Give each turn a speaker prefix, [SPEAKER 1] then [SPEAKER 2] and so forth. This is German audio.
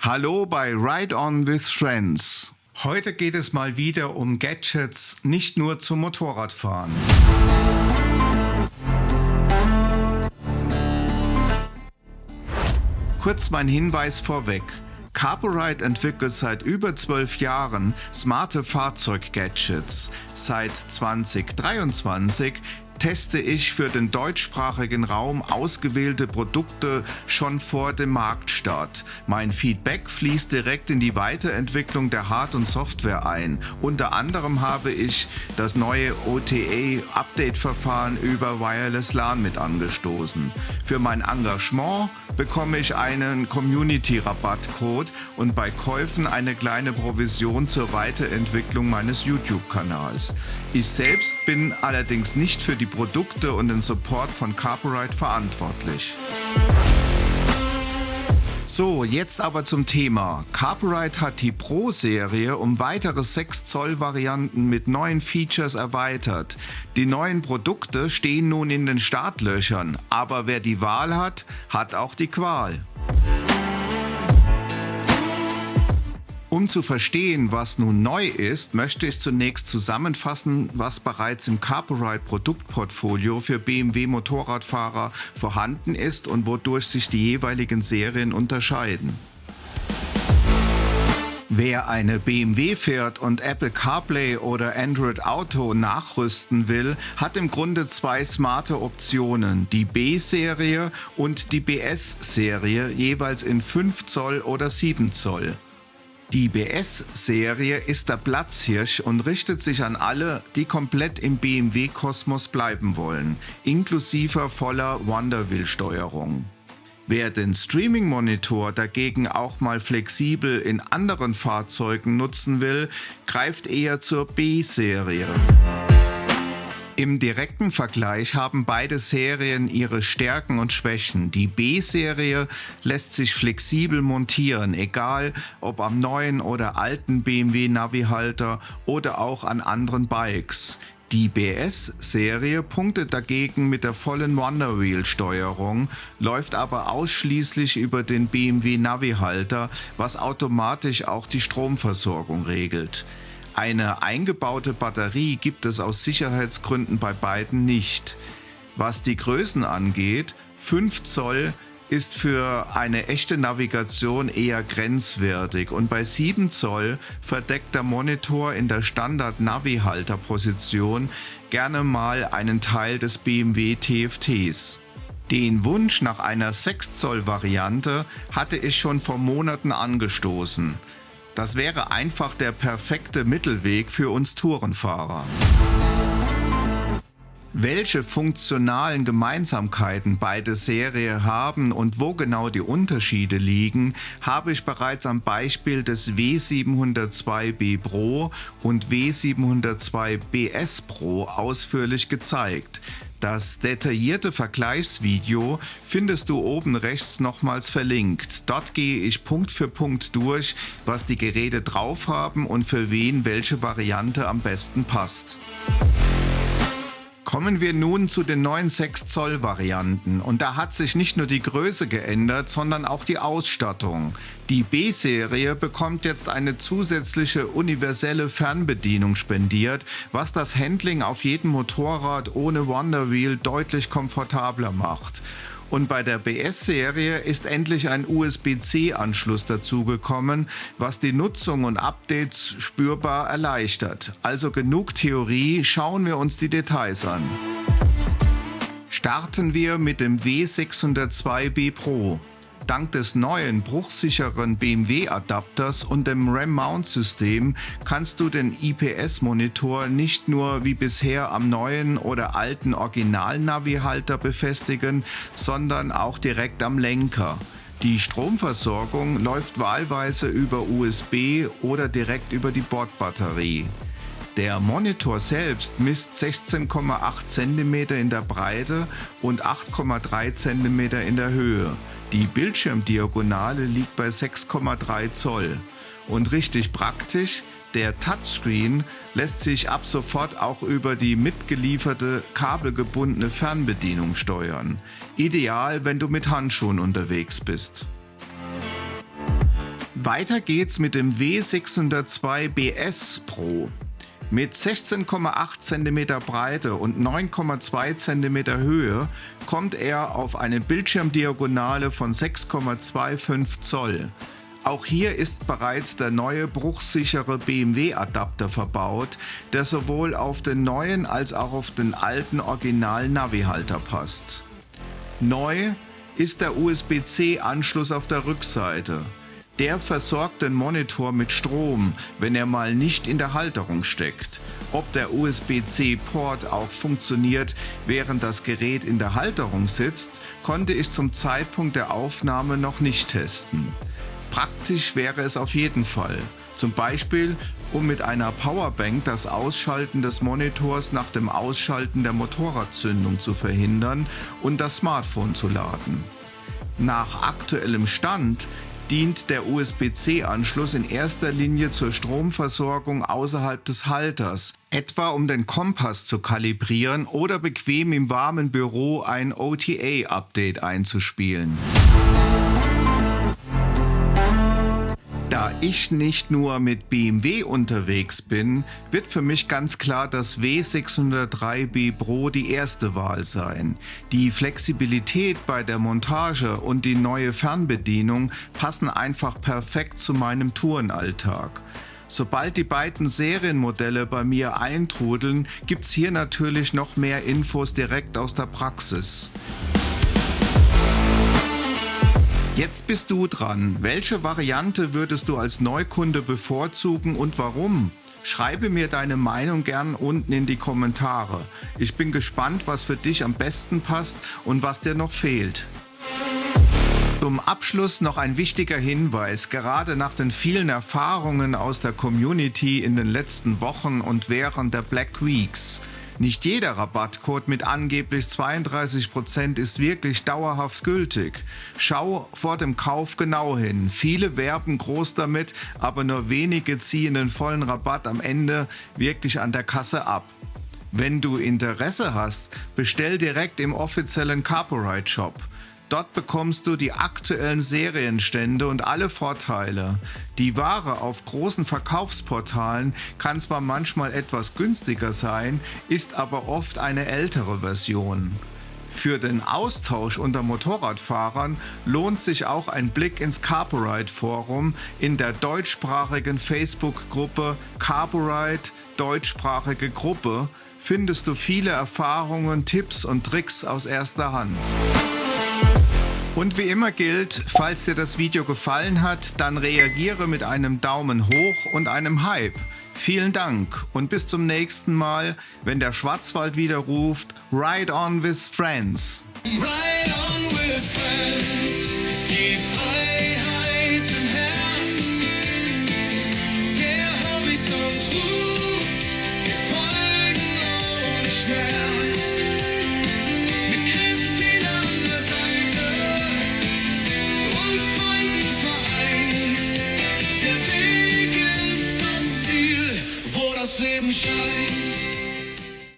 [SPEAKER 1] Hallo bei Ride On with Friends. Heute geht es mal wieder um Gadgets, nicht nur zum Motorradfahren. Kurz mein Hinweis vorweg. Carburite entwickelt seit über 12 Jahren smarte Fahrzeug-Gadgets. Seit 2023 teste ich für den deutschsprachigen Raum ausgewählte Produkte schon vor dem Marktstart. Mein Feedback fließt direkt in die Weiterentwicklung der Hard- und Software ein. Unter anderem habe ich das neue OTA-Update-Verfahren über Wireless LAN mit angestoßen. Für mein Engagement bekomme ich einen Community-Rabattcode und bei Käufen eine kleine Provision zur Weiterentwicklung meines YouTube-Kanals. Ich selbst bin allerdings nicht für die Produkte und den Support von Carburite verantwortlich. So, jetzt aber zum Thema. Carburite hat die Pro-Serie um weitere 6 Zoll Varianten mit neuen Features erweitert. Die neuen Produkte stehen nun in den Startlöchern, aber wer die Wahl hat, hat auch die Qual. Um zu verstehen, was nun neu ist, möchte ich zunächst zusammenfassen, was bereits im Carburite-Produktportfolio für BMW-Motorradfahrer vorhanden ist und wodurch sich die jeweiligen Serien unterscheiden. Wer eine BMW fährt und Apple CarPlay oder Android Auto nachrüsten will, hat im Grunde 2 smarte Optionen, die B-Serie und die BS-Serie, jeweils in 5 Zoll oder 7 Zoll. Die BS-Serie ist der Platzhirsch und richtet sich an alle, die komplett im BMW-Kosmos bleiben wollen, inklusive voller Wonderwheel-Steuerung. Wer den Streaming-Monitor dagegen auch mal flexibel in anderen Fahrzeugen nutzen will, greift eher zur B-Serie. Im direkten Vergleich haben beide Serien ihre Stärken und Schwächen. Die B-Serie lässt sich flexibel montieren, egal ob am neuen oder alten BMW Navihalter oder auch an anderen Bikes. Die BS-Serie punktet dagegen mit der vollen Wonderwheel-Steuerung, läuft aber ausschließlich über den BMW Navihalter, was automatisch auch die Stromversorgung regelt. Eine eingebaute Batterie gibt es aus Sicherheitsgründen bei beiden nicht. Was die Größen angeht, 5 Zoll ist für eine echte Navigation eher grenzwertig und bei 7 Zoll verdeckt der Monitor in der Standard-Navi-Halter-Position gerne mal einen Teil des BMW TFTs. Den Wunsch nach einer 6 Zoll Variante hatte ich schon vor Monaten angestoßen. Das wäre einfach der perfekte Mittelweg für uns Tourenfahrer. Welche funktionalen Gemeinsamkeiten beide Serien haben und wo genau die Unterschiede liegen, habe ich bereits am Beispiel des W702B Pro und W702 BS Pro ausführlich gezeigt. Das detaillierte Vergleichsvideo findest du oben rechts nochmals verlinkt. Dort gehe ich Punkt für Punkt durch, was die Geräte drauf haben und für wen welche Variante am besten passt. Kommen wir nun zu den neuen 6 Zoll Varianten und da hat sich nicht nur die Größe geändert, sondern auch die Ausstattung. Die B-Serie bekommt jetzt eine zusätzliche universelle Fernbedienung spendiert, was das Handling auf jedem Motorrad ohne Wonderwheel deutlich komfortabler macht. Und bei der BS-Serie ist endlich ein USB-C-Anschluss dazugekommen, was die Nutzung und Updates spürbar erleichtert. Also genug Theorie, schauen wir uns die Details an. Starten wir mit dem W602B Pro. Dank des neuen bruchsicheren BMW-Adapters und dem RAM-Mount-System kannst du den IPS-Monitor nicht nur wie bisher am neuen oder alten Original-Navi-Halter befestigen, sondern auch direkt am Lenker. Die Stromversorgung läuft wahlweise über USB oder direkt über die Bordbatterie. Der Monitor selbst misst 16,8 cm in der Breite und 8,3 cm in der Höhe. Die Bildschirmdiagonale liegt bei 6,3 Zoll. Und richtig praktisch, der Touchscreen lässt sich ab sofort auch über die mitgelieferte kabelgebundene Fernbedienung steuern. Ideal, wenn du mit Handschuhen unterwegs bist. Weiter geht's mit dem W602 BS Pro. Mit 16,8 cm Breite und 9,2 cm Höhe kommt er auf eine Bildschirmdiagonale von 6,25 Zoll. Auch hier ist bereits der neue bruchsichere BMW-Adapter verbaut, der sowohl auf den neuen als auch auf den alten Original-Navi-Halter passt. Neu ist der USB-C-Anschluss auf der Rückseite. Der versorgt den Monitor mit Strom, wenn er mal nicht in der Halterung steckt. Ob der USB-C-Port auch funktioniert, während das Gerät in der Halterung sitzt, konnte ich zum Zeitpunkt der Aufnahme noch nicht testen. Praktisch wäre es auf jeden Fall. Zum Beispiel, um mit einer Powerbank das Ausschalten des Monitors nach dem Ausschalten der Motorradzündung zu verhindern und das Smartphone zu laden. Nach aktuellem Stand dient der USB-C-Anschluss in erster Linie zur Stromversorgung außerhalb des Halters, etwa um den Kompass zu kalibrieren oder bequem im warmen Büro ein OTA-Update einzuspielen. Da ich nicht nur mit BMW unterwegs bin, wird für mich ganz klar das W603B Pro die erste Wahl sein. Die Flexibilität bei der Montage und die neue Fernbedienung passen einfach perfekt zu meinem Tourenalltag. Sobald die beiden Serienmodelle bei mir eintrudeln, gibt's hier natürlich noch mehr Infos direkt aus der Praxis. Jetzt bist du dran. Welche Variante würdest du als Neukunde bevorzugen und warum? Schreibe mir deine Meinung gern unten in die Kommentare. Ich bin gespannt, was für dich am besten passt und was dir noch fehlt. Zum Abschluss noch ein wichtiger Hinweis, gerade nach den vielen Erfahrungen aus der Community in den letzten Wochen und während der Black Weeks. Nicht jeder Rabattcode mit angeblich 32% ist wirklich dauerhaft gültig. Schau vor dem Kauf genau hin. Viele werben groß damit, aber nur wenige ziehen den vollen Rabatt am Ende wirklich an der Kasse ab. Wenn du Interesse hast, bestell direkt im offiziellen Carporite Shop. Dort bekommst du die aktuellen Serienstände und alle Vorteile. Die Ware auf großen Verkaufsportalen kann zwar manchmal etwas günstiger sein, ist aber oft eine ältere Version. Für den Austausch unter Motorradfahrern lohnt sich auch ein Blick ins Carporite Forum in der deutschsprachigen Facebook-Gruppe Carporite deutschsprachige Gruppe. Findest du viele Erfahrungen, Tipps und Tricks aus erster Hand. Und wie immer gilt, falls dir das Video gefallen hat, dann reagiere mit einem Daumen hoch und einem Hype. Vielen Dank und bis zum nächsten Mal, wenn der Schwarzwald wieder ruft, Ride on with Friends.
[SPEAKER 2] Ride on with friends, die Freiheit im Herz. Der Horizont ruft, wir folgen ohne Schmerz. Mit Christine an der Seite und Freunden vereint. Der Weg ist das Ziel, wo das Leben scheint.